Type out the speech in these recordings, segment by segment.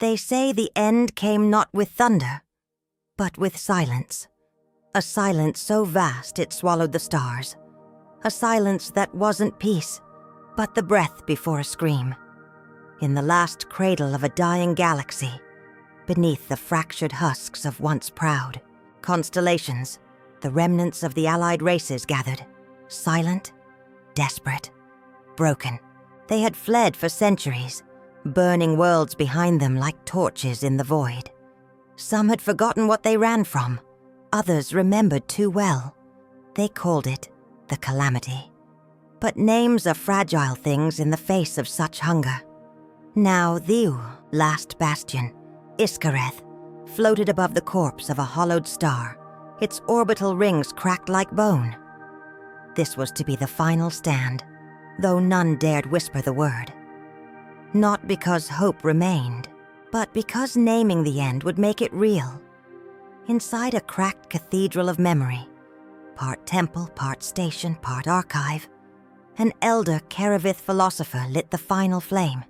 They say the end came not with thunder, but with silence. A silence so vast it swallowed the stars. A silence that wasn't peace, but the breath before a scream. In the last cradle of a dying galaxy, beneath the fractured husks of once proud constellations, the remnants of the allied races gathered, silent, desperate, broken. They had fled for centuries, burning worlds behind them like torches in the void. Some had forgotten what they ran from. Others remembered too well. They called it the Calamity. But names are fragile things in the face of such hunger. Now Thiu, last bastion, Iskareth, floated above the corpse of a hollowed star, its orbital rings cracked like bone. This was to be the final stand, though none dared whisper the word. Not because hope remained, but because naming the end would make it real. Inside a cracked cathedral of memory, part temple, part station, part archive, an elder Karavith philosopher lit the final flame.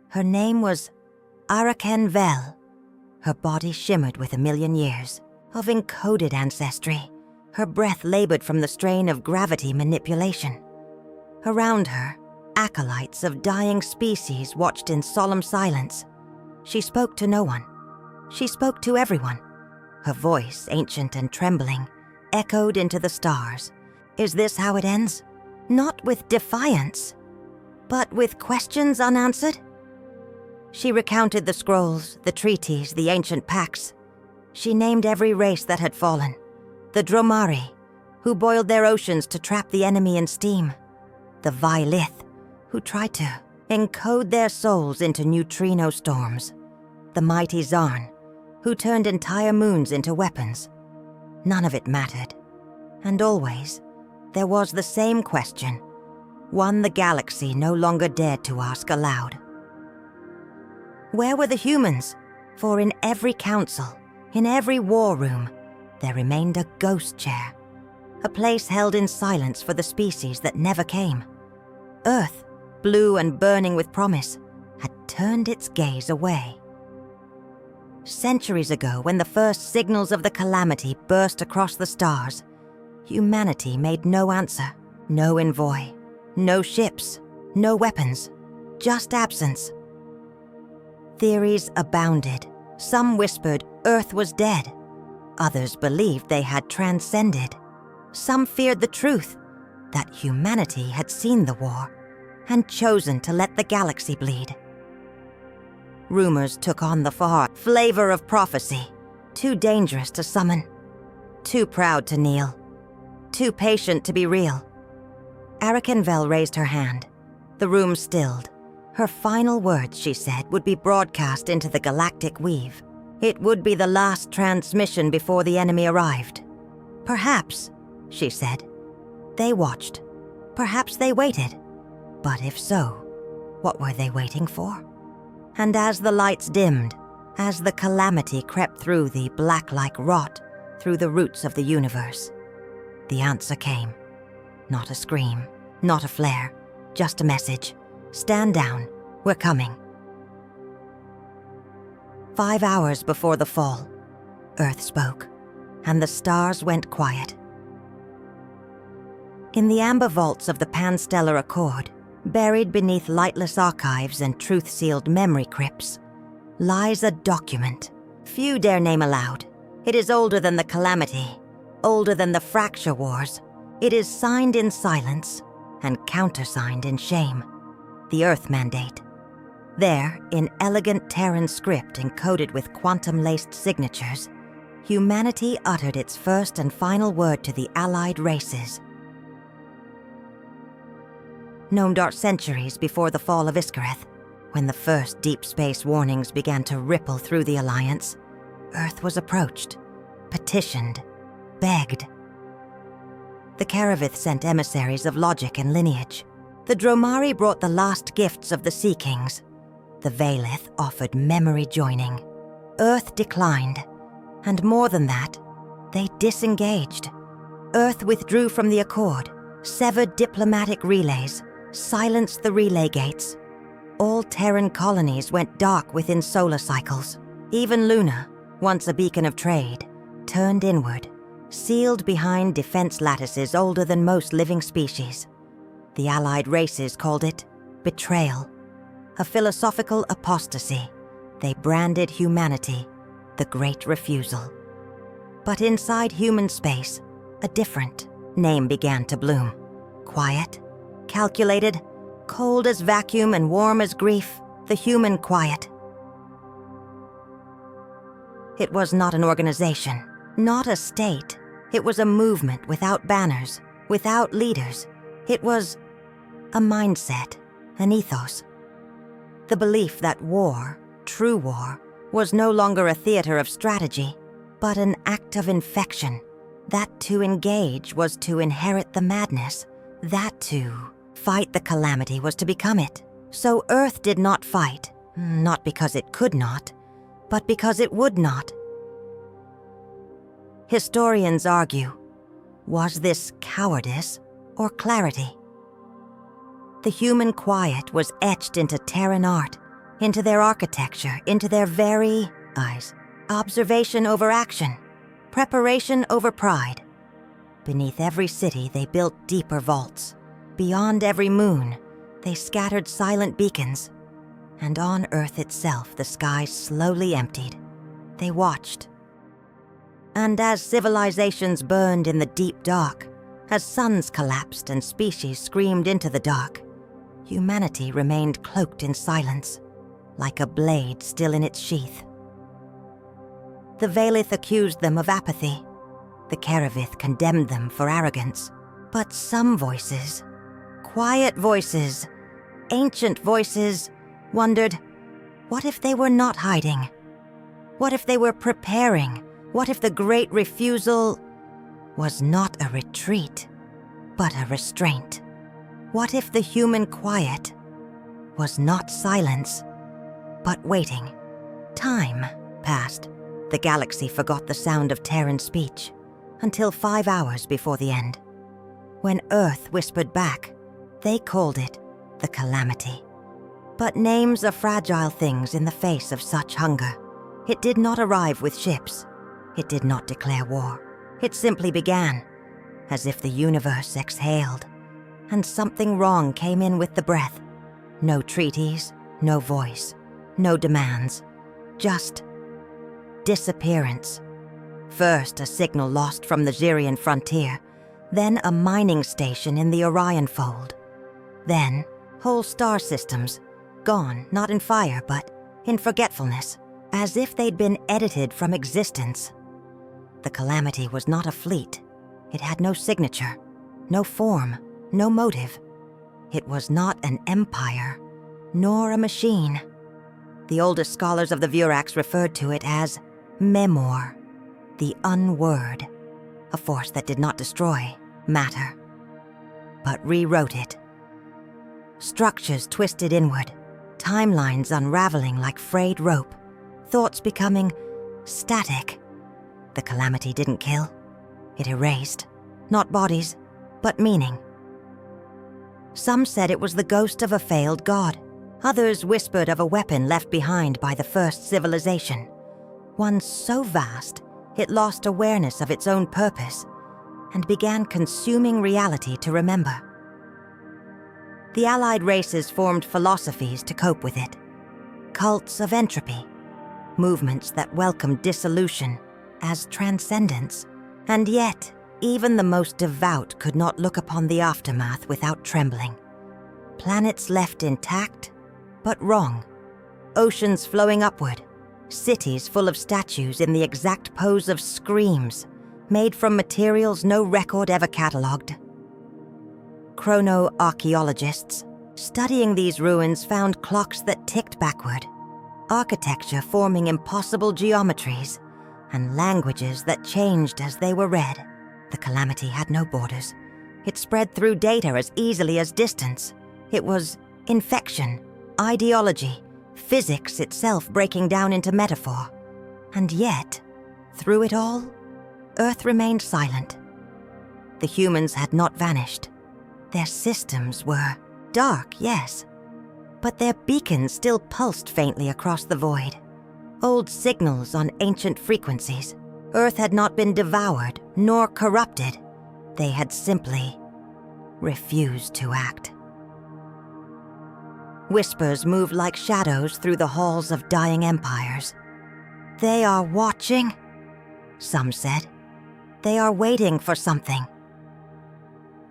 Her name was Araken Vel. Her body shimmered with 1,000,000 years of encoded ancestry. Her breath labored from the strain of gravity manipulation. Around her, acolytes of dying species watched in solemn silence. She spoke to no one. She spoke to everyone. Her voice, ancient and trembling, echoed into the stars. Is this how it ends? Not with defiance, but with questions unanswered? She recounted the scrolls, the treaties, the ancient pacts. She named every race that had fallen. The Dromari, who boiled their oceans to trap the enemy in steam. The Vailith, who tried to encode their souls into neutrino storms. The mighty Zarn, who turned entire moons into weapons. None of it mattered. And always, there was the same question, one the galaxy no longer dared to ask aloud. Where were the humans? For in every council, in every war room, there remained a ghost chair, a place held in silence for the species that never came. Earth, blue and burning with promise, had turned its gaze away. Centuries ago, when the first signals of the Calamity burst across the stars, humanity made no answer, no envoy, no ships, no weapons, just absence. Theories abounded. Some whispered Earth was dead. Others believed they had transcended. Some feared the truth, that humanity had seen the war and chosen to let the galaxy bleed. Rumors took on the far flavor of prophecy, too dangerous to summon, too proud to kneel, too patient to be real. Araken Vel raised her hand. The room stilled. Her final words, she said, would be broadcast into the galactic weave. It would be the last transmission before the enemy arrived. Perhaps, she said, they watched. Perhaps they waited. But if so, what were they waiting for? And as the lights dimmed, as the Calamity crept through the black-like rot, through the roots of the universe, the answer came. Not a scream, not a flare, just a message. Stand down, we're coming. 5 hours before the fall, Earth spoke, and the stars went quiet. In the amber vaults of the Panstellar Accord, buried beneath lightless archives and truth-sealed memory crypts, lies a document few dare name aloud. It is older than the Calamity, older than the Fracture Wars. It is signed in silence and countersigned in shame. The Earth Mandate. There, in elegant Terran script encoded with quantum-laced signatures, humanity uttered its first and final word to the allied races. Nomdar centuries before the fall of Iskareth, when the first deep space warnings began to ripple through the Alliance, Earth was approached, petitioned, begged. The Karavith sent emissaries of logic and lineage. The Dromari brought the last gifts of the Sea Kings. The Vailith offered memory joining. Earth declined, and more than that, they disengaged. Earth withdrew from the Accord, severed diplomatic relays, silenced the relay gates. All Terran colonies went dark within solar cycles. Even Luna, once a beacon of trade, turned inward, sealed behind defense lattices older than most living species. The allied races called it betrayal, a philosophical apostasy. They branded humanity the Great Refusal. But inside human space, a different name began to bloom. Quiet, calculated, cold as vacuum and warm as grief, the human quiet. It was not an organization, not a state. It was a movement without banners, without leaders. It was a mindset, an ethos. The belief that war, true war, was no longer a theater of strategy, but an act of infection. That to engage was to inherit the madness. That to fight the calamity was to become it. So Earth did not fight, not because it could not, but because it would not. Historians argue, was this cowardice or clarity? The human quiet was etched into Terran art, into their architecture, into their very eyes. Observation over action, preparation over pride. Beneath every city, they built deeper vaults. Beyond every moon, they scattered silent beacons. And on Earth itself, the sky slowly emptied. They watched. And as civilizations burned in the deep dark, as suns collapsed and species screamed into the dark, humanity remained cloaked in silence, like a blade still in its sheath. The Valith accused them of apathy. The Keravith condemned them for arrogance. But some voices, quiet voices, ancient voices, wondered, what if they were not hiding? What if they were preparing? What if the Great Refusal was not a retreat, but a restraint? What if the human quiet was not silence, but waiting? Time passed. The galaxy forgot the sound of Terran speech until 5 hours before the end. When Earth whispered back, they called it the Calamity. But names are fragile things in the face of such hunger. It did not arrive with ships. It did not declare war. It simply began, as if the universe exhaled, and something wrong came in with the breath. No treaties, no voice, no demands, just disappearance. First, a signal lost from the Xirian frontier, then a mining station in the Orion Fold. Then, whole star systems, gone not in fire but in forgetfulness, as if they'd been edited from existence. The Calamity was not a fleet. It had no signature, no form, no motive. It was not an empire, nor a machine. The oldest scholars of the Vurax referred to it as Memor, the unword, a force that did not destroy matter, but rewrote it. Structures twisted inward, timelines unraveling like frayed rope, thoughts becoming static. The Calamity didn't kill. It erased, not bodies, but meaning. Some said it was the ghost of a failed god. Others whispered of a weapon left behind by the first civilization, one so vast it lost awareness of its own purpose and began consuming reality to remember. The allied races formed philosophies to cope with it, cults of entropy, movements that welcomed dissolution as transcendence. And yet, even the most devout could not look upon the aftermath without trembling. Planets left intact, but wrong. Oceans flowing upward. Cities full of statues in the exact pose of screams, made from materials no record ever catalogued. Chronoarchaeologists studying these ruins found clocks that ticked backward, architecture forming impossible geometries, and languages that changed as they were read. The Calamity had no borders. It spread through data as easily as distance. It was infection, ideology, physics itself breaking down into metaphor. And yet, through it all, Earth remained silent. The humans had not vanished. Their systems were dark, yes, but their beacons still pulsed faintly across the void. Old signals on ancient frequencies. Earth had not been devoured nor corrupted. They had simply refused to act. Whispers moved like shadows through the halls of dying empires. "They are watching," some said. "They are waiting for something."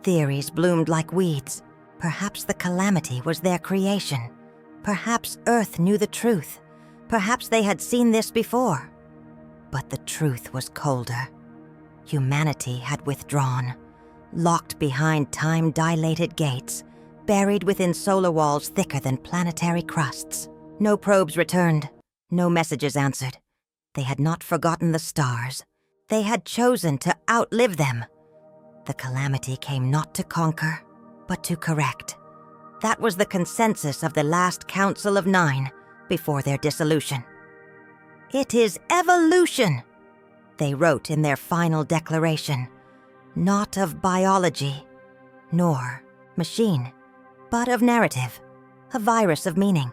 Theories bloomed like weeds. Perhaps the calamity was their creation. Perhaps Earth knew the truth. Perhaps they had seen this before. But the truth was colder. Humanity had withdrawn, locked behind time-dilated gates, buried within solar walls thicker than planetary crusts. No probes returned, no messages answered. They had not forgotten the stars. They had chosen to outlive them. The calamity came not to conquer, but to correct. That was the consensus of the last Council of Nine before their dissolution. "It is evolution," they wrote in their final declaration. "Not of biology, nor machine, but of narrative, a virus of meaning."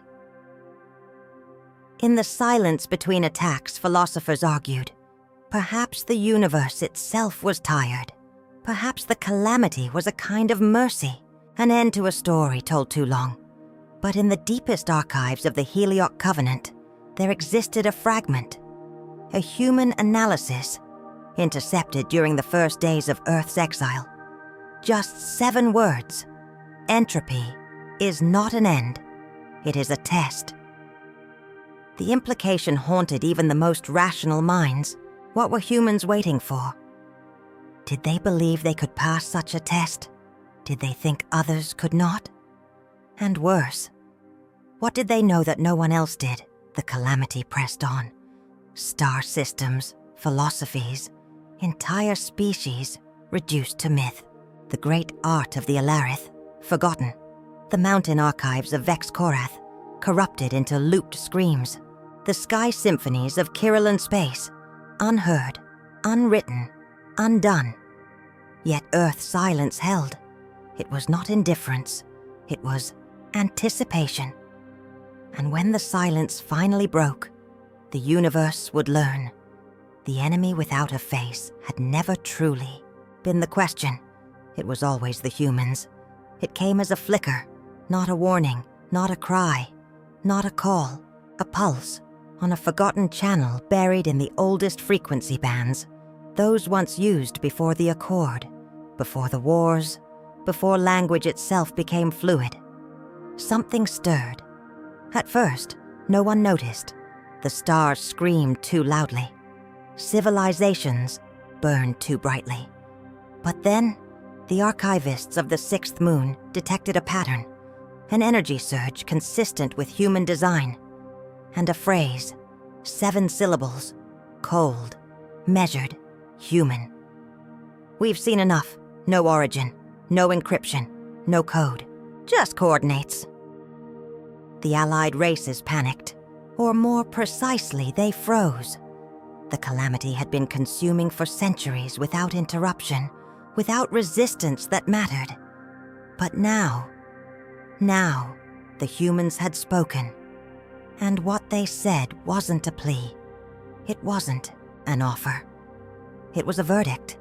In the silence between attacks, philosophers argued, perhaps the universe itself was tired. Perhaps the calamity was a kind of mercy, an end to a story told too long. But in the deepest archives of the Helioc Covenant, there existed a fragment, a human analysis, intercepted during the first days of Earth's exile. Just 7 words. "Entropy is not an end, it is a test." The implication haunted even the most rational minds. What were humans waiting for? Did they believe they could pass such a test? Did they think others could not? And worse, what did they know that no one else did? The calamity pressed on. Star systems, philosophies, entire species reduced to myth. The great art of the Alarith, forgotten. The mountain archives of Vex Korath, corrupted into looped screams. The sky symphonies of Kirillan space, unheard, unwritten, undone. Yet Earth's silence held. It was not indifference, it was anticipation. And when the silence finally broke, the universe would learn. The enemy without a face had never truly been the question. It was always the humans. It came as a flicker, not a warning, not a cry, not a call, a pulse on a forgotten channel buried in the oldest frequency bands, those once used before the Accord, before the wars, before language itself became fluid. Something stirred. At first, no one noticed. The stars screamed too loudly. Civilizations burned too brightly. But then, the archivists of the 6th moon detected a pattern, an energy surge consistent with human design, and a phrase, 7 syllables, cold, measured, human. "We've seen enough. No origin, no encryption, no code, just coordinates." The allied races panicked, or more precisely, they froze. The calamity had been consuming for centuries without interruption, without resistance that mattered. But now, the humans had spoken. And what they said wasn't a plea. It wasn't an offer. It was a verdict.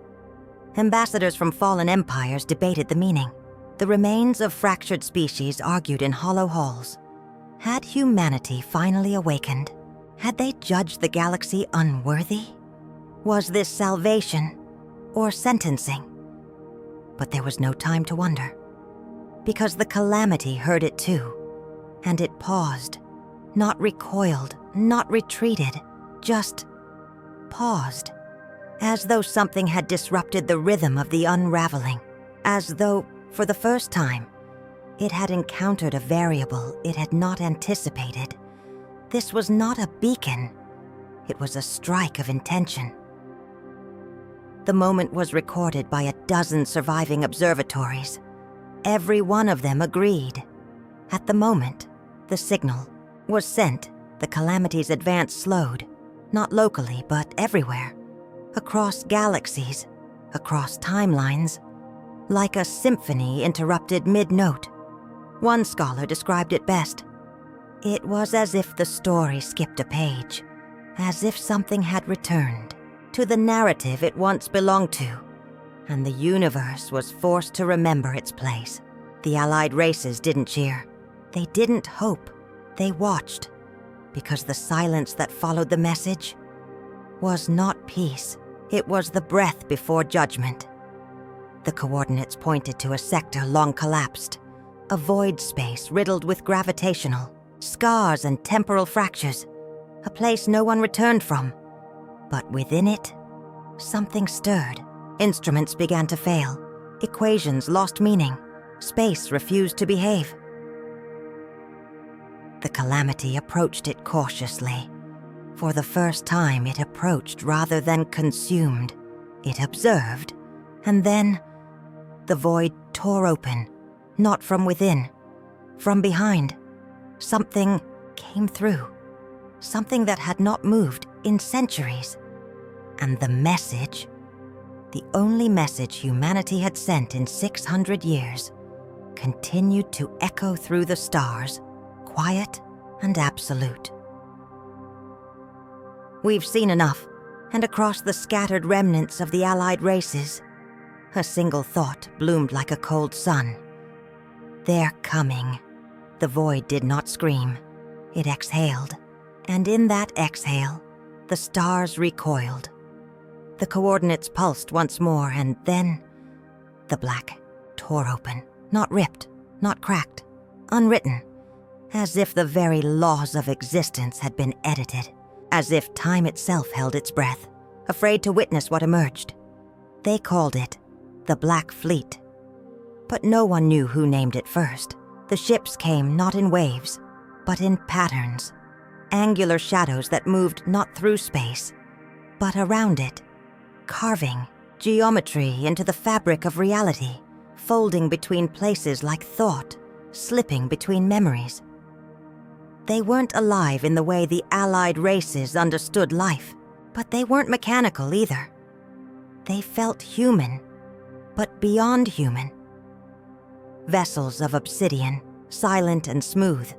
Ambassadors from fallen empires debated the meaning. The remains of fractured species argued in hollow halls. Had humanity finally awakened? Had they judged the galaxy unworthy? Was this salvation or sentencing? But there was no time to wonder, because the calamity heard it too, and it paused, not recoiled, not retreated, just paused, as though something had disrupted the rhythm of the unraveling, as though, for the first time, it had encountered a variable it had not anticipated. This was not a beacon, it was a strike of intention. The moment was recorded by a dozen surviving observatories. Every one of them agreed. At the moment, the signal was sent. The calamity's advance slowed, not locally, but everywhere, across galaxies, across timelines, like a symphony interrupted mid-note. One scholar described it best, It was as if the story skipped a page, as if something had returned to the narrative it once belonged to, and the universe was forced to remember its place. The Allied races didn't cheer. They didn't hope. They watched, because the silence that followed the message was not peace. It was the breath before judgment. The coordinates pointed to a sector long collapsed, a void space riddled with gravitational scars and temporal fractures, a place no one returned from. But within it, something stirred. Instruments began to fail. Equations lost meaning. Space refused to behave. The calamity approached it cautiously. For the first time, it approached rather than consumed. It observed, and then the void tore open, not from within, from behind. Something came through, something that had not moved in centuries. And the message, the only message humanity had sent in 600 years, continued to echo through the stars, quiet and absolute. We've seen enough, and across the scattered remnants of the Allied races, a single thought bloomed like a cold sun. They're coming. The void did not scream. It exhaled, and in that exhale, the stars recoiled. The coordinates pulsed once more, and then the black tore open, not ripped, not cracked, unwritten, as if the very laws of existence had been edited, as if time itself held its breath, afraid to witness what emerged. They called it the Black Fleet. But no one knew who named it first. The ships came not in waves, but in patterns, angular shadows that moved not through space, but around it, carving geometry into the fabric of reality, folding between places like thought, slipping between memories. They weren't alive in the way the Allied races understood life, but they weren't mechanical either. They felt human, but beyond human. Vessels of obsidian, silent and smooth,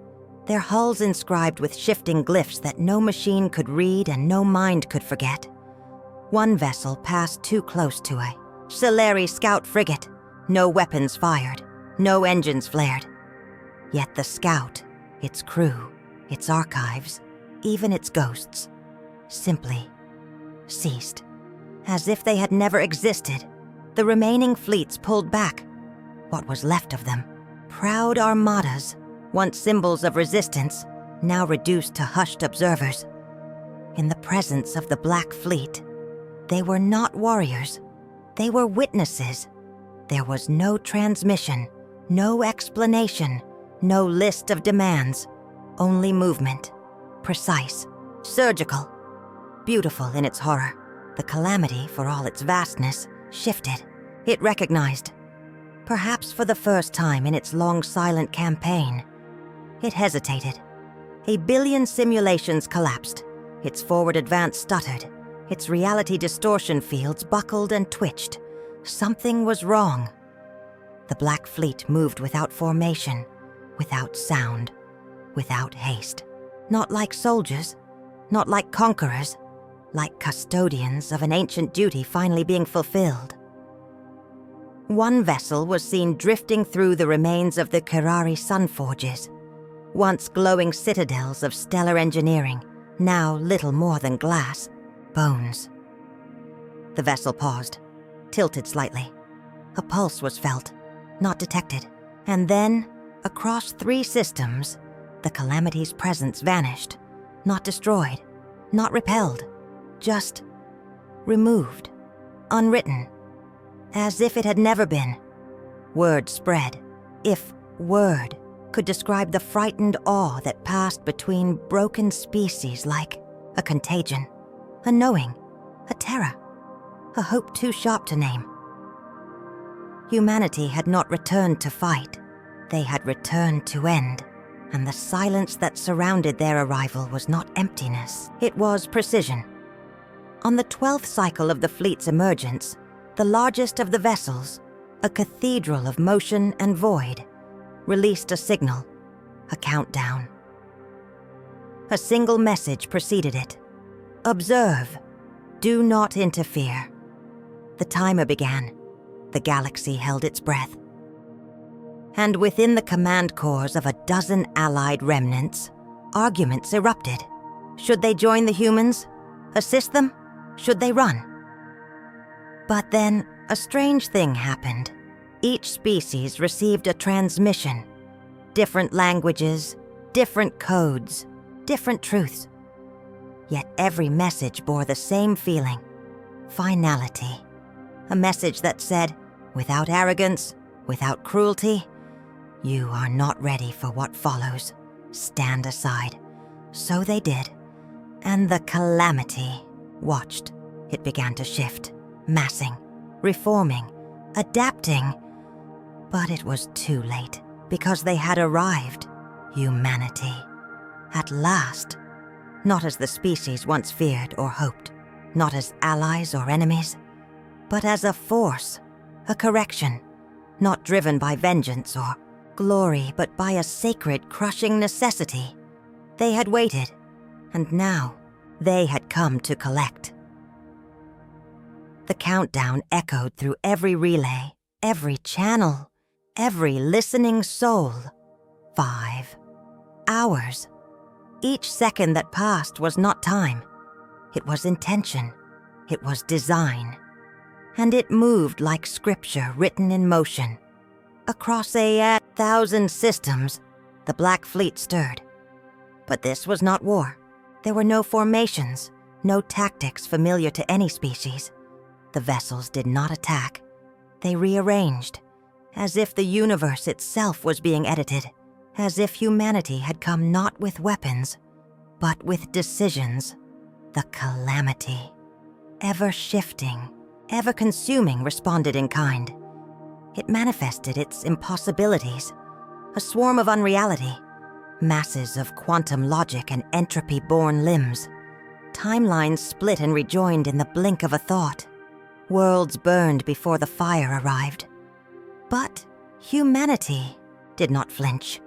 their hulls inscribed with shifting glyphs that no machine could read and no mind could forget. One vessel passed too close to a Solari scout frigate. No weapons fired, no engines flared. Yet the scout, its crew, its archives, even its ghosts, simply ceased, as if they had never existed. The remaining fleets pulled back. What was left of them, proud armadas, once symbols of resistance, now reduced to hushed observers. In the presence of the Black Fleet, they were not warriors. They were witnesses. There was no transmission, no explanation, no list of demands, only movement, precise, surgical, beautiful in its horror. The calamity, for all its vastness, shifted. It recognized, perhaps for the first time in its long silent campaign, it hesitated. 1 billion simulations collapsed. Its forward advance stuttered. Its reality distortion fields buckled and twitched. Something was wrong. The Black Fleet moved without formation, without sound, without haste. Not like soldiers, not like conquerors, like custodians of an ancient duty finally being fulfilled. One vessel was seen drifting through the remains of the Kirari sun forges, once glowing citadels of stellar engineering, now little more than glass, bones. The vessel paused, tilted slightly. A pulse was felt, not detected. And then, across 3 systems, the calamity's presence vanished, not destroyed, not repelled, just removed, unwritten, as if it had never been. Word spread, if word could describe the frightened awe that passed between broken species, like a contagion, a knowing, a terror, a hope too sharp to name. Humanity had not returned to fight. They had returned to end, and the silence that surrounded their arrival was not emptiness, it was precision. On the 12th cycle of the fleet's emergence, the largest of the vessels, a cathedral of motion and void, released a signal, a countdown. A single message preceded it. Observe. Do not interfere. The timer began. The galaxy held its breath. And within the command cores of a dozen allied remnants, arguments erupted. Should they join the humans? Assist them? Should they run? But then, a strange thing happened. Each species received a transmission. Different languages, different codes, different truths. Yet every message bore the same feeling: finality. A message that said, without arrogance, without cruelty, you are not ready for what follows. Stand aside. So they did. And the calamity watched. It began to shift, massing, reforming, adapting. But it was too late, because they had arrived. Humanity. At last. Not as the species once feared or hoped. Not as allies or enemies. But as a force. A correction. Not driven by vengeance or glory, but by a sacred, crushing necessity. They had waited. And now, they had come to collect. The countdown echoed through every relay, every channel, every listening soul. 5 hours. Each second that passed was not time. It was intention. It was design. And it moved like scripture written in motion. Across 1,000 systems, the Black Fleet stirred. But this was not war. There were no formations, no tactics familiar to any species. The vessels did not attack. They rearranged, as if the universe itself was being edited, as if humanity had come not with weapons, but with decisions. The calamity, ever shifting, ever consuming, responded in kind. It manifested its impossibilities, a swarm of unreality, masses of quantum logic and entropy-born limbs. Timelines split and rejoined in the blink of a thought. Worlds burned before the fire arrived. But humanity did not flinch.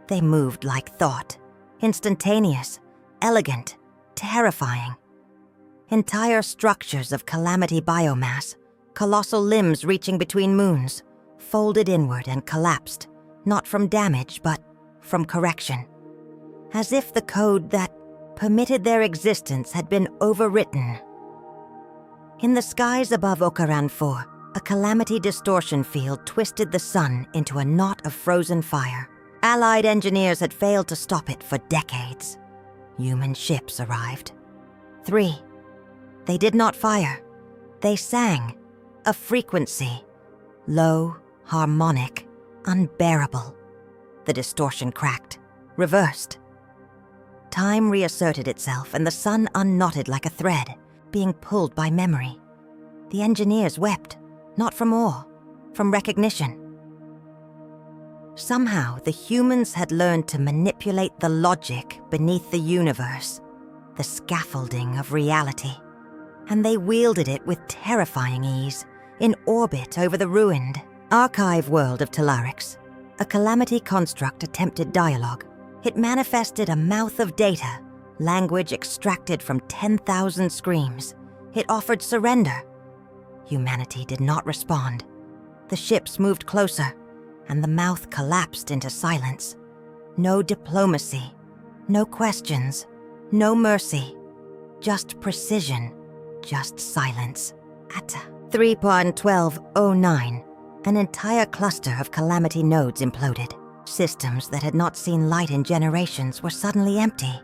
They moved like thought, instantaneous, elegant, terrifying. Entire structures of calamity biomass, colossal limbs reaching between moons, folded inward and collapsed, not from damage, but from correction. As if the code that permitted their existence had been overwritten. In the skies above Okaran 4, a calamity distortion field twisted the sun into a knot of frozen fire. Allied engineers had failed to stop it for decades. Human ships arrived. 3. They did not fire. They sang. A frequency. Low, harmonic, unbearable. The distortion cracked, reversed. Time reasserted itself, and the sun unknotted like a thread, being pulled by memory. The engineers wept, not from awe, from recognition. Somehow, the humans had learned to manipulate the logic beneath the universe, the scaffolding of reality, and they wielded it with terrifying ease, in orbit over the ruined archive world of Telarix. A calamity construct attempted dialogue. It manifested a mouth of data, language extracted from 10,000 screams. It offered surrender. Humanity did not respond. The ships moved closer, and the mouth collapsed into silence. No diplomacy, no questions, no mercy, just precision, just silence. At 3.1209, an entire cluster of calamity nodes imploded. Systems that had not seen light in generations were suddenly empty,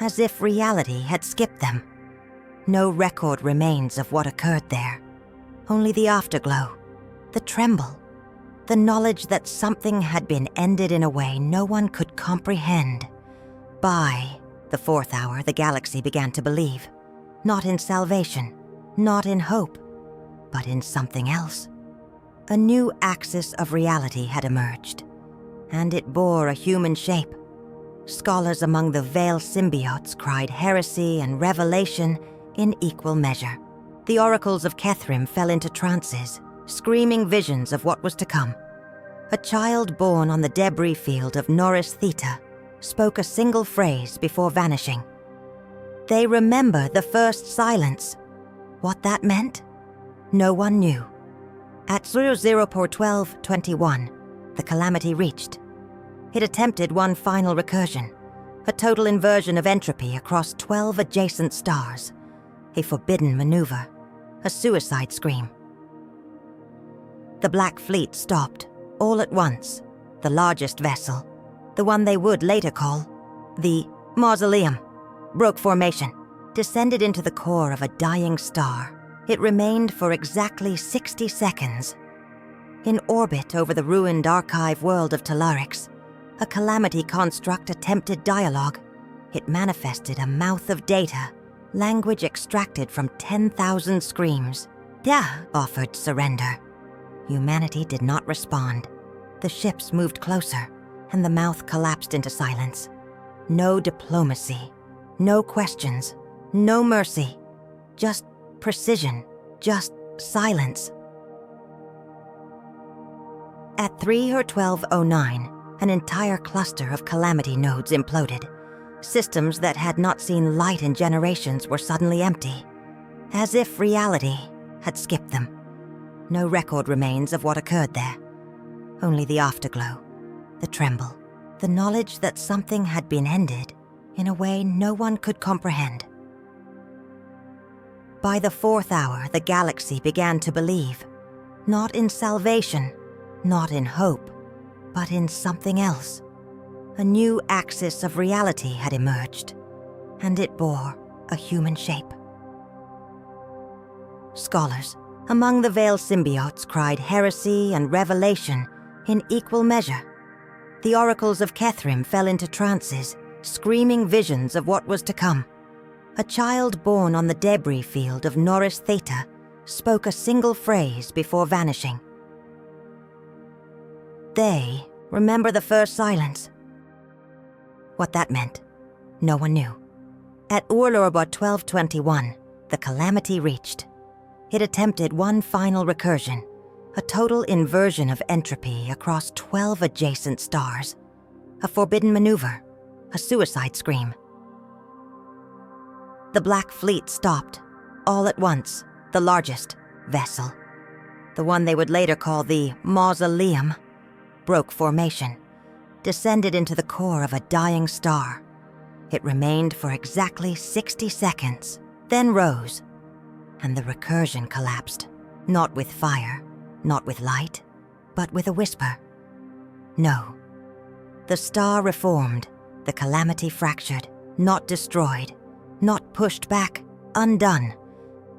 as if reality had skipped them. No record remains of what occurred there. Only the afterglow, the tremble, the knowledge that something had been ended in a way no one could comprehend. By the 4th hour, the galaxy began to believe, not in salvation, not in hope, but in something else. A new axis of reality had emerged, and it bore a human shape. Scholars among the Veil symbiotes cried heresy and revelation in equal measure. The oracles of Kethrim fell into trances, screaming visions of what was to come. A child born on the debris field of Norris Theta, spoke a single phrase before vanishing. They remember the first silence. What that meant? No one knew. At 00:12:21, the Calamity reached. It attempted one final recursion, a total inversion of entropy across 12 adjacent stars, a forbidden maneuver, a suicide scream. The Black Fleet stopped, all at once. The largest vessel, the one they would later call the Mausoleum, broke formation, descended into the core of a dying star. It remained for exactly 60 seconds. In orbit over the ruined archive world of Telarix, a Calamity construct attempted dialogue. It manifested a mouth of data, language extracted from 10,000 screams. Yeah, offered surrender. Humanity did not respond. The ships moved closer, and the mouth collapsed into silence. No diplomacy, no questions, no mercy. Just precision, just silence. At 3 or 12:09, an entire cluster of Calamity nodes imploded. Systems that had not seen light in generations were suddenly empty, as if reality had skipped them. No record remains of what occurred there. Only the afterglow, the tremble, the knowledge that something had been ended in a way no one could comprehend. By the 4th hour, the galaxy began to believe, not in salvation, not in hope, but in something else. A new axis of reality had emerged, and it bore a human shape. Scholars among the Veil symbiotes cried heresy and revelation in equal measure. The oracles of Kethrim fell into trances, screaming visions of what was to come. A child born on the debris field of Norris Theta spoke a single phrase before vanishing. They remember the first silence. What that meant, no one knew. At Urlorba 12:21, the Calamity reached. It attempted one final recursion, a total inversion of entropy across 12 adjacent stars, a forbidden maneuver, a suicide scream. The Black Fleet stopped, all at once. The largest vessel, the one they would later call the Mausoleum, broke formation, descended into the core of a dying star. It remained for exactly 60 seconds, then rose, and the recursion collapsed, not with fire, not with light, but with a whisper. No. The star reformed, the Calamity fractured, not destroyed, not pushed back, undone.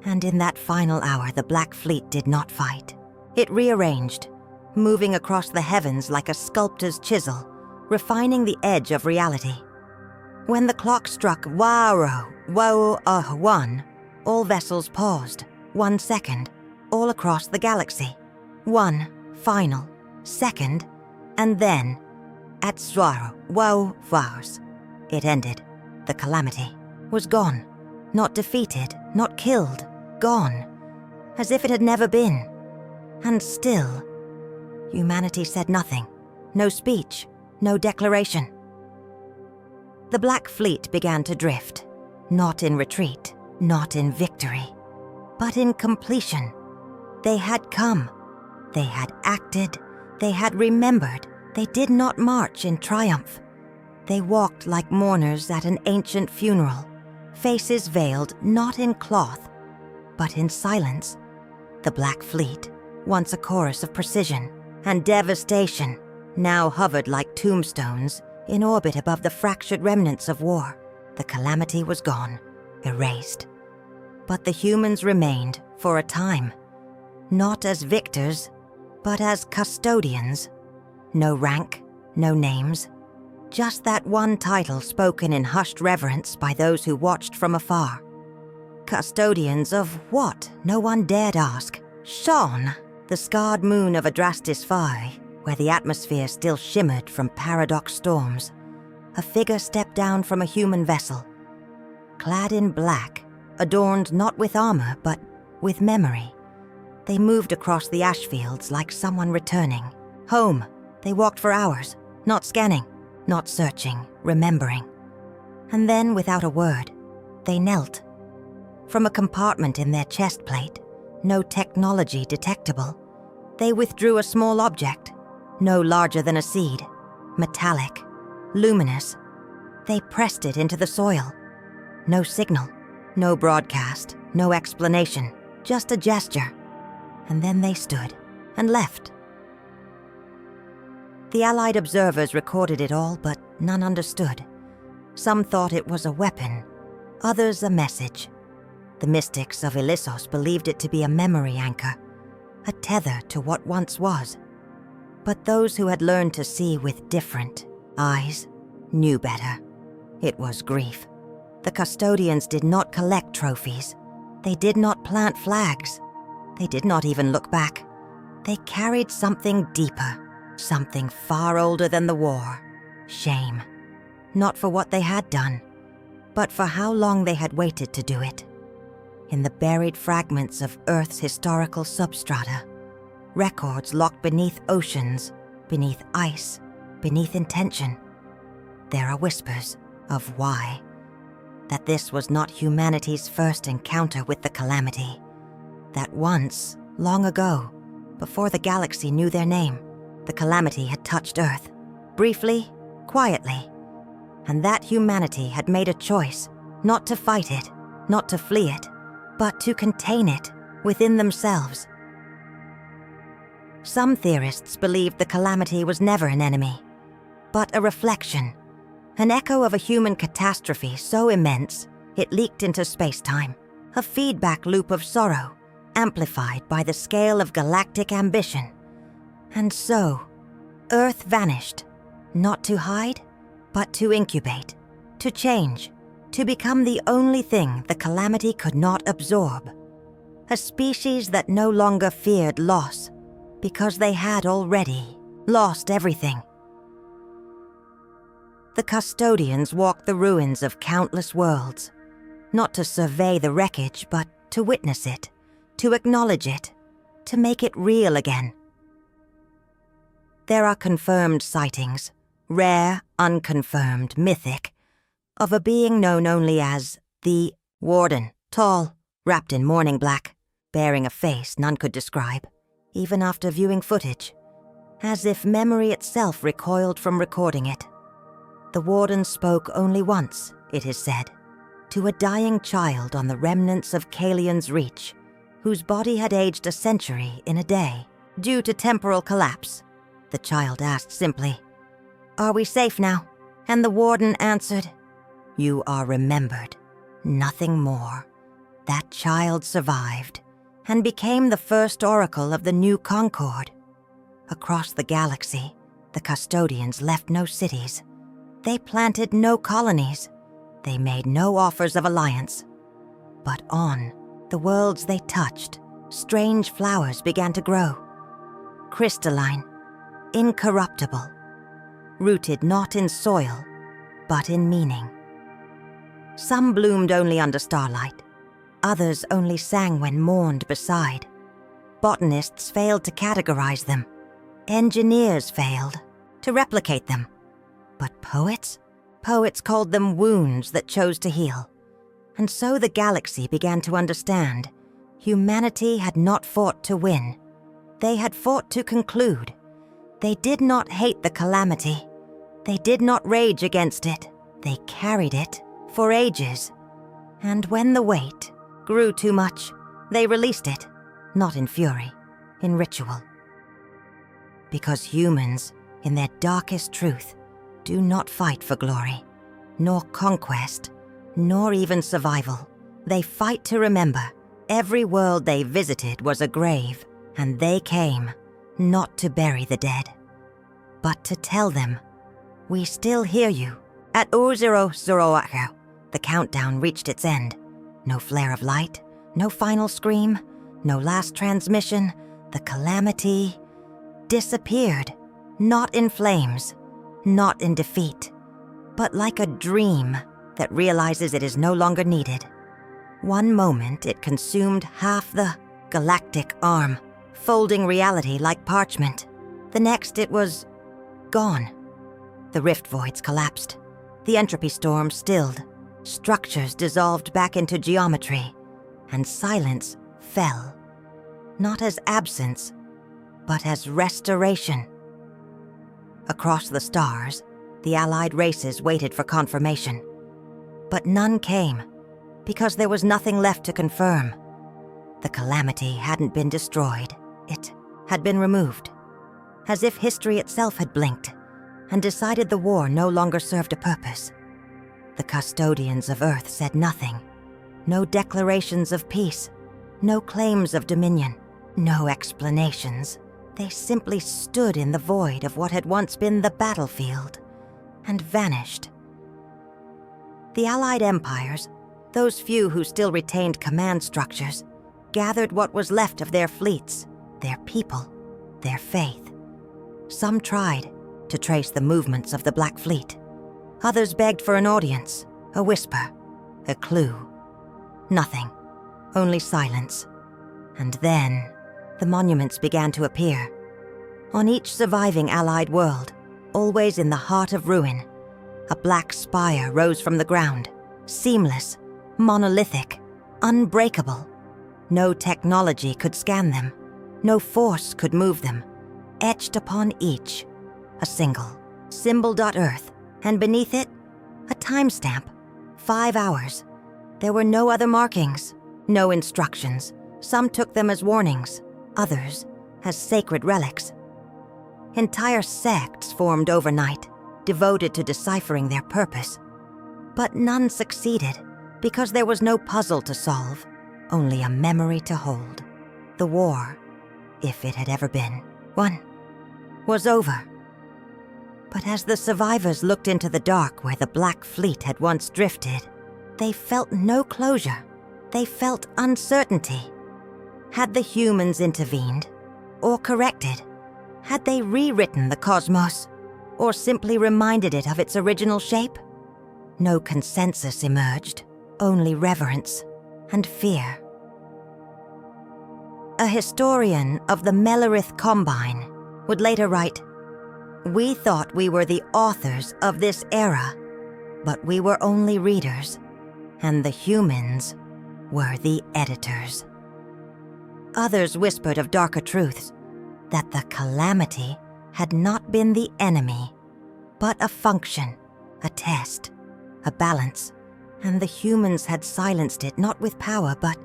And in that final hour, the Black Fleet did not fight. It rearranged, moving across the heavens like a sculptor's chisel, refining the edge of reality. When the clock struck one, all vessels paused. 1 second, all across the galaxy. One final second, and then, at Vars, it ended. The Calamity was gone, not defeated, not killed, gone, as if it had never been. And still, humanity said nothing, no speech, no declaration. The Black Fleet began to drift, not in retreat, not in victory, but in completion. They had come, they had acted, they had remembered. They did not march in triumph. They walked like mourners at an ancient funeral, faces veiled not in cloth, but in silence. The Black Fleet, once a chorus of precision and devastation, now hovered like tombstones in orbit above the fractured remnants of war. The Calamity was gone, erased. But the humans remained for a time, not as victors, but as custodians. No rank, no names, just that one title spoken in hushed reverence by those who watched from afar. Custodians of what? No one dared ask. Sean, the scarred moon of Adrastis Phi, where the atmosphere still shimmered from paradox storms. A figure stepped down from a human vessel, clad in black, adorned not with armor but with memory. They moved across the ash fields like someone returning. Home. They walked for hours, not scanning, not searching, remembering. And then, without a word, they knelt. From a compartment in their chest plate, no technology detectable, they withdrew a small object, no larger than a seed, metallic, luminous. They pressed it into the soil. No signal, no broadcast, no explanation, just a gesture. And then they stood and left. The Allied observers recorded it all, but none understood. Some thought it was a weapon, others a message. The mystics of Ilissos believed it to be a memory anchor, a tether to what once was. But those who had learned to see with different eyes knew better. It was grief. The custodians did not collect trophies. They did not plant flags. They did not even look back. They carried something deeper, something far older than the war. Shame. Not for what they had done, but for how long they had waited to do it. In the buried fragments of Earth's historical substrata, records locked beneath oceans, beneath ice, beneath intention, there are whispers of why. That this was not humanity's first encounter with the calamity. That once, long ago, before the galaxy knew their name, the calamity had touched Earth, briefly, quietly, and that humanity had made a choice not to fight it, not to flee it, but to contain it within themselves. Some theorists believed the calamity was never an enemy, but a reflection, an echo of a human catastrophe so immense it leaked into space-time, a feedback loop of sorrow, amplified by the scale of galactic ambition. And so, Earth vanished, not to hide, but to incubate, to change, to become the only thing the calamity could not absorb. A species that no longer feared loss, because they had already lost everything. The custodians walked the ruins of countless worlds, not to survey the wreckage, but to witness it, to acknowledge it, to make it real again. There are confirmed sightings, rare, unconfirmed, mythic, of a being known only as the Warden, tall, wrapped in mourning black, bearing a face none could describe, even after viewing footage, as if memory itself recoiled from recording it. The Warden spoke only once, it is said, to a dying child on the remnants of Kalion's Reach, whose body had aged a century in a day, due to temporal collapse. The child asked simply, "Are we safe now?" And the Warden answered, "You are remembered, nothing more." That child survived, and became the first oracle of the new Concord. Across the galaxy, the custodians left no cities. They planted no colonies. They made no offers of alliance. But on the worlds they touched, strange flowers began to grow. Crystalline, incorruptible, rooted not in soil, but in meaning. Some bloomed only under starlight. Others only sang when mourned beside. Botanists failed to categorize them. Engineers failed to replicate them. But poets? Poets called them wounds that chose to heal. And so the galaxy began to understand humanity had not fought to win. They had fought to conclude. They did not hate the calamity. They did not rage against it. They carried it for ages. And when the weight grew too much, they released it, not in fury, in ritual. Because humans, in their darkest truth, do not fight for glory, nor conquest, nor even survival. They fight to remember. Every world they visited was a grave, and they came, not to bury the dead, but to tell them, "We still hear you." At Ur-Zero-Zoroark, the countdown reached its end. No flare of light, no final scream, no last transmission. The calamity disappeared, not in flames, not in defeat, but like a dream that realizes it is no longer needed. One moment it consumed half the galactic arm, folding reality like parchment. The next it was gone. The rift voids collapsed. The entropy storm stilled. Structures dissolved back into geometry. And silence fell. Not as absence, but as restoration. Across the stars, the allied races waited for confirmation. But none came, because there was nothing left to confirm. The calamity hadn't been destroyed. It had been removed. As if history itself had blinked and decided the war no longer served a purpose. The custodians of Earth said nothing. No declarations of peace. No claims of dominion. No explanations. They simply stood in the void of what had once been the battlefield and vanished. The Allied empires, those few who still retained command structures, gathered what was left of their fleets, their people, their faith. Some tried to trace the movements of the Black Fleet. Others begged for an audience, a whisper, a clue. Nothing, only silence. And then the monuments began to appear. On each surviving Allied world, always in the heart of ruin, a black spire rose from the ground, seamless, monolithic, unbreakable. No technology could scan them. No force could move them. Etched upon each, a single, symbol.earth, and beneath it, a timestamp, 5 hours. There were no other markings, no instructions. Some took them as warnings, others as sacred relics. Entire sects formed overnight, devoted to deciphering their purpose. But none succeeded, because there was no puzzle to solve, only a memory to hold. The war, if it had ever been one, was over. But as the survivors looked into the dark where the Black Fleet had once drifted, they felt no closure. They felt uncertainty. Had the humans intervened, or corrected? Had they rewritten the cosmos, or simply reminded it of its original shape? No consensus emerged, only reverence and fear. A historian of the Melorith Combine would later write, "We thought we were the authors of this era, but we were only readers, and the humans were the editors." Others whispered of darker truths, that the calamity had not been the enemy, but a function, a test, a balance, and the humans had silenced it not with power, but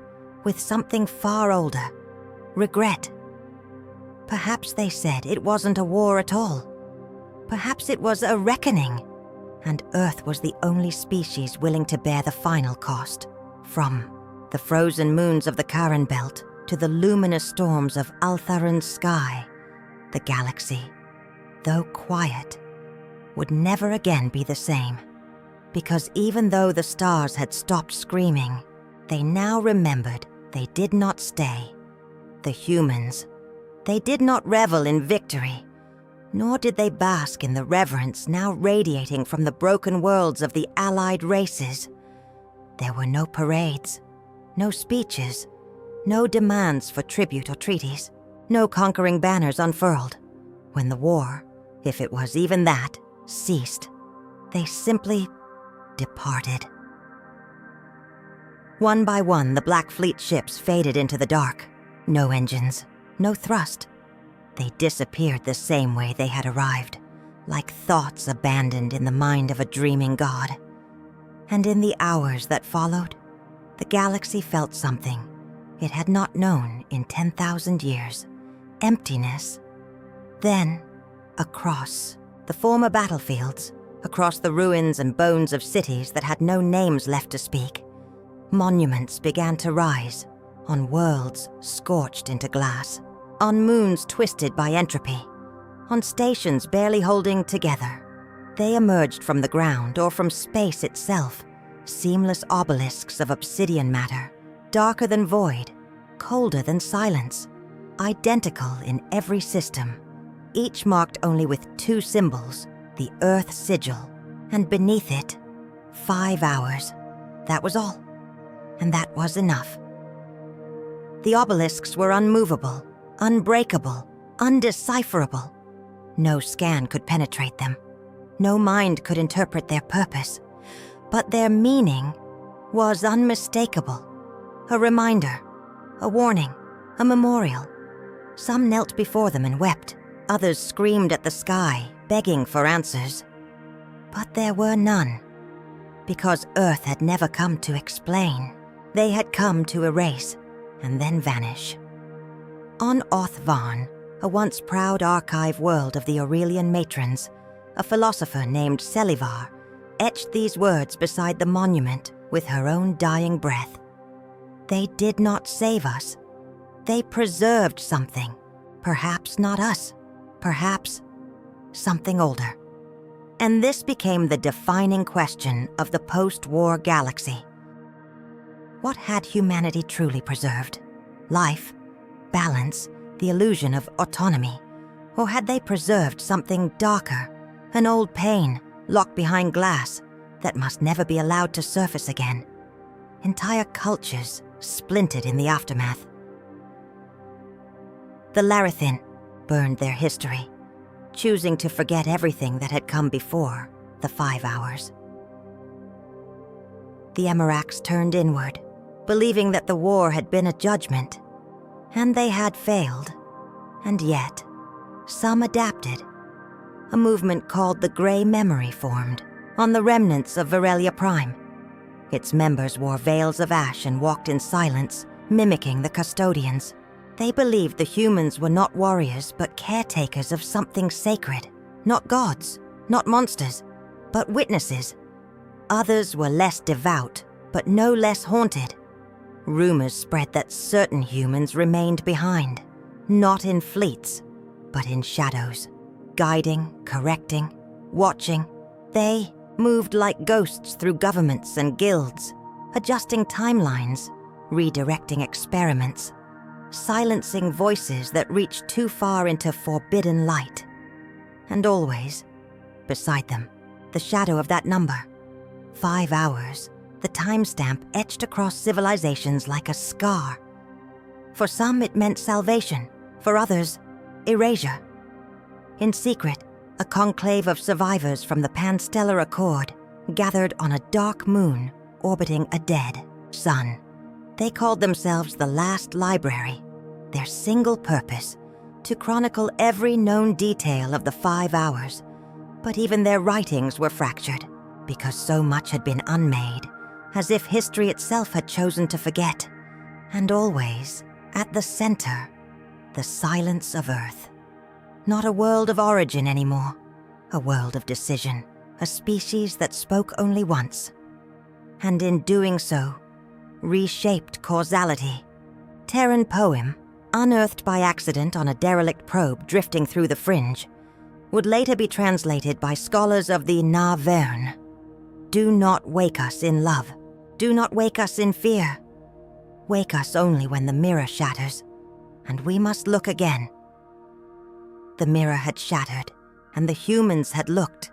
with something far older, regret. Perhaps they said it wasn't a war at all. Perhaps it was a reckoning, and Earth was the only species willing to bear the final cost. From the frozen moons of the Karen Belt to the luminous storms of Altharan's sky, the galaxy, though quiet, would never again be the same. Because even though the stars had stopped screaming, they now remembered they did not stay. The humans, they did not revel in victory, nor did they bask in the reverence now radiating from the broken worlds of the allied races. There were no parades, no speeches, no demands for tribute or treaties, no conquering banners unfurled. When the war, if it was even that, ceased, they simply departed. One by one, the Black Fleet ships faded into the dark. No engines, no thrust. They disappeared the same way they had arrived, like thoughts abandoned in the mind of a dreaming god. And in the hours that followed, the galaxy felt something it had not known in 10,000 years. Emptiness. Then, across the former battlefields, across the ruins and bones of cities that had no names left to speak, monuments began to rise on worlds scorched into glass, on moons twisted by entropy, on stations barely holding together. They emerged from the ground or from space itself, seamless obelisks of obsidian matter, darker than void, colder than silence, identical in every system, each marked only with two symbols, the Earth sigil, and beneath it, 5 hours. That was all, and that was enough. The obelisks were unmovable, unbreakable, undecipherable. No scan could penetrate them. No mind could interpret their purpose, but their meaning was unmistakable. A reminder, a warning, a memorial. Some knelt before them and wept. Others screamed at the sky, begging for answers. But there were none, because Earth had never come to explain. They had come to erase and then vanish. On Oth Varn, a once proud archive world of the Aurelian matrons, a philosopher named Selivar etched these words beside the monument with her own dying breath. They did not save us. They preserved something. Perhaps not us. Perhaps something older. And this became the defining question of the post-war galaxy. What had humanity truly preserved? Life, balance, the illusion of autonomy? Or had they preserved something darker, an old pain locked behind glass that must never be allowed to surface again? Entire cultures splintered in the aftermath. The Larathin burned their history, choosing to forget everything that had come before the 5 hours. The Emiracs turned inward, believing that the war had been a judgment, and they had failed. And yet, some adapted. A movement called the Grey Memory formed on the remnants of Varelia Prime. Its members wore veils of ash and walked in silence, mimicking the custodians. They believed the humans were not warriors, but caretakers of something sacred. Not gods, not monsters, but witnesses. Others were less devout, but no less haunted. Rumors spread that certain humans remained behind, not in fleets, but in shadows, guiding, correcting, watching. They moved like ghosts through governments and guilds, adjusting timelines, redirecting experiments, silencing voices that reached too far into forbidden light. And always, beside them, the shadow of that number. 5 hours, the timestamp etched across civilizations like a scar. For some, it meant salvation. For others, erasure. In secret, a conclave of survivors from the Panstellar Accord gathered on a dark moon orbiting a dead sun. They called themselves the Last Library, their single purpose, to chronicle every known detail of the 5 hours. But even their writings were fractured, because so much had been unmade, as if history itself had chosen to forget. And always, at the center, the silence of Earth. Not a world of origin anymore, a world of decision, a species that spoke only once. And in doing so, reshaped causality. Terran poem, unearthed by accident on a derelict probe drifting through the fringe, would later be translated by scholars of the Na-Vern. Do not wake us in love. Do not wake us in fear. Wake us only when the mirror shatters, and we must look again. The mirror had shattered, and the humans had looked,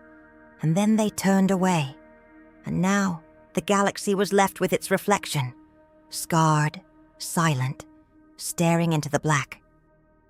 and then they turned away. And now, the galaxy was left with its reflection, scarred, silent, staring into the black.